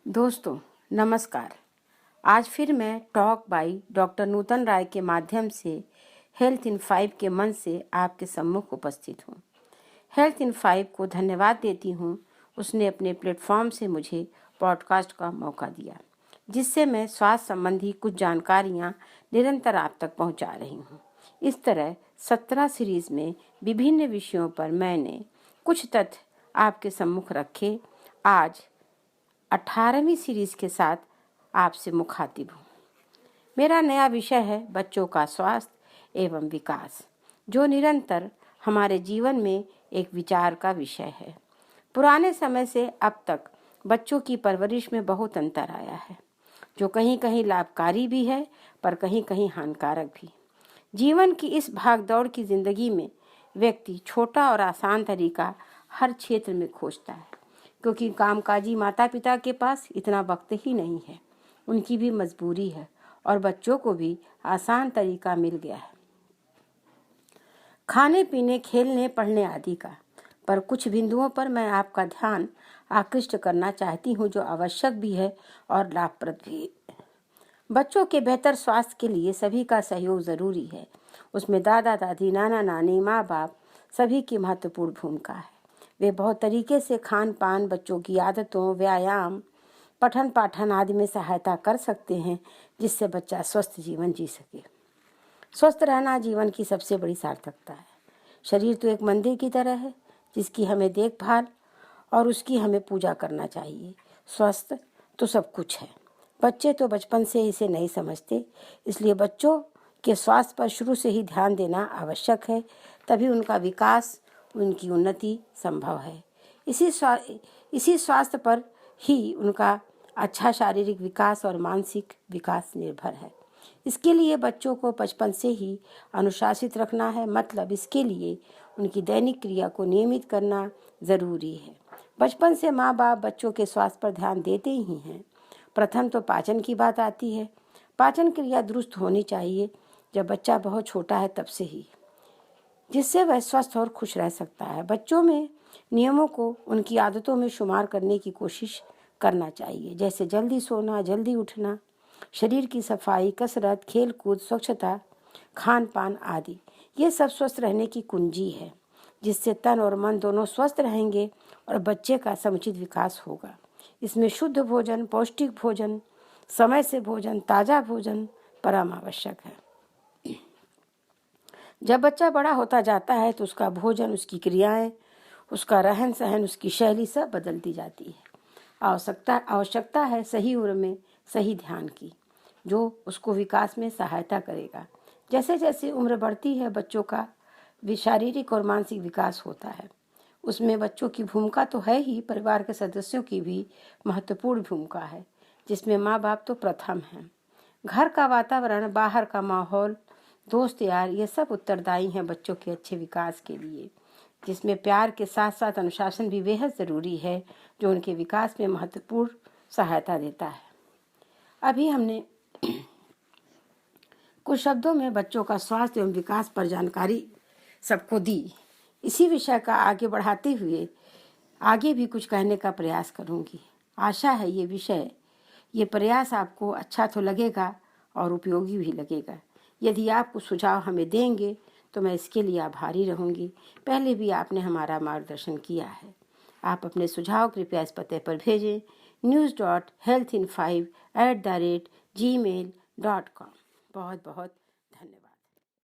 दोस्तों नमस्कार। आज फिर मैं टॉक बाय डॉक्टर नूतन राय के माध्यम से हेल्थ इन 5 के मन से आपके सम्मुख उपस्थित हूँ। हेल्थ इन 5 को धन्यवाद देती हूँ, उसने अपने प्लेटफॉर्म से मुझे पॉडकास्ट का मौका दिया, जिससे मैं स्वास्थ्य संबंधी कुछ जानकारियाँ निरंतर आप तक पहुँचा रही हूँ। इस तरह 17 सीरीज में विभिन्न विषयों पर मैंने कुछ तथ्य आपके सम्मुख रखे। आज 18वीं सीरीज के साथ आपसे मुखातिब हूँ। मेरा नया विषय है बच्चों का स्वास्थ्य एवं विकास, जो निरंतर हमारे जीवन में एक विचार का विषय है। पुराने समय से अब तक बच्चों की परवरिश में बहुत अंतर आया है, जो कहीं कहीं लाभकारी भी है पर कहीं कहीं हानिकारक भी। जीवन की इस भागदौड़ की जिंदगी में व्यक्ति छोटा और आसान तरीका हर क्षेत्र में खोजता है, क्योंकि कामकाजी माता पिता के पास इतना वक्त ही नहीं है। उनकी भी मजबूरी है और बच्चों को भी आसान तरीका मिल गया है खाने पीने, खेलने, पढ़ने आदि का। पर कुछ बिंदुओं पर मैं आपका ध्यान आकृष्ट करना चाहती हूँ, जो आवश्यक भी है और लाभप्रद भी। बच्चों के बेहतर स्वास्थ्य के लिए सभी का सहयोग जरूरी है। उसमें दादा दादी, नाना नानी, माँ बाप सभी की महत्वपूर्ण भूमिका है। वे बहुत तरीके से खान पान, बच्चों की आदतों, व्यायाम, पठन पाठन आदि में सहायता कर सकते हैं, जिससे बच्चा स्वस्थ जीवन जी सके। स्वस्थ रहना जीवन की सबसे बड़ी सार्थकता है। शरीर तो एक मंदिर की तरह है, जिसकी हमें देखभाल और उसकी हमें पूजा करना चाहिए। स्वस्थ तो सब कुछ है। बच्चे तो बचपन से इसे नहीं समझते, इसलिए बच्चों के स्वास्थ्य पर शुरू से ही ध्यान देना आवश्यक है, तभी उनका विकास, उनकी उन्नति संभव है। इसी स्वास्थ्य पर ही उनका अच्छा शारीरिक विकास और मानसिक विकास निर्भर है। इसके लिए बच्चों को बचपन से ही अनुशासित रखना है, मतलब इसके लिए उनकी दैनिक क्रिया को नियमित करना जरूरी है। बचपन से माँ बाप बच्चों के स्वास्थ्य पर ध्यान देते ही हैं। प्रथम तो पाचन की बात आती है। पाचन क्रिया दुरुस्त होनी चाहिए जब बच्चा बहुत छोटा है, तब से ही, जिससे वह स्वस्थ और खुश रह सकता है। बच्चों में नियमों को उनकी आदतों में शुमार करने की कोशिश करना चाहिए, जैसे जल्दी सोना, जल्दी उठना, शरीर की सफाई, कसरत, खेल कूद, स्वच्छता, खान पान आदि। ये सब स्वस्थ रहने की कुंजी है, जिससे तन और मन दोनों स्वस्थ रहेंगे और बच्चे का समुचित विकास होगा। इसमें शुद्ध भोजन, पौष्टिक भोजन, समय से भोजन, ताज़ा भोजन परम आवश्यक है। जब बच्चा बड़ा होता जाता है तो उसका भोजन, उसकी क्रियाएं, उसका रहन सहन, उसकी शैली सब बदलती जाती है। आवश्यकता है सही उम्र में सही ध्यान की, जो उसको विकास में सहायता करेगा। जैसे जैसे उम्र बढ़ती है, बच्चों का भी शारीरिक और मानसिक विकास होता है। उसमें बच्चों की भूमिका तो है ही, परिवार के सदस्यों की भी महत्वपूर्ण भूमिका है, जिसमें माँ बाप तो प्रथम हैं। घर का वातावरण, बाहर का माहौल, दोस्त यार, ये सब उत्तरदायी हैं बच्चों के अच्छे विकास के लिए, जिसमें प्यार के साथ साथ अनुशासन भी बेहद ज़रूरी है, जो उनके विकास में महत्वपूर्ण सहायता देता है। अभी हमने कुछ शब्दों में बच्चों का स्वास्थ्य एवं विकास पर जानकारी सबको दी। इसी विषय का आगे बढ़ाते हुए आगे भी कुछ कहने का प्रयास करूंगी। आशा है ये प्रयास आपको अच्छा तो लगेगा और उपयोगी भी लगेगा। यदि आप कुछ सुझाव हमें देंगे तो मैं इसके लिए आभारी रहूंगी। पहले भी आपने हमारा मार्गदर्शन किया है। आप अपने सुझाव कृपया इस पते पर भेजें, news.healthin5@gmail.com। बहुत बहुत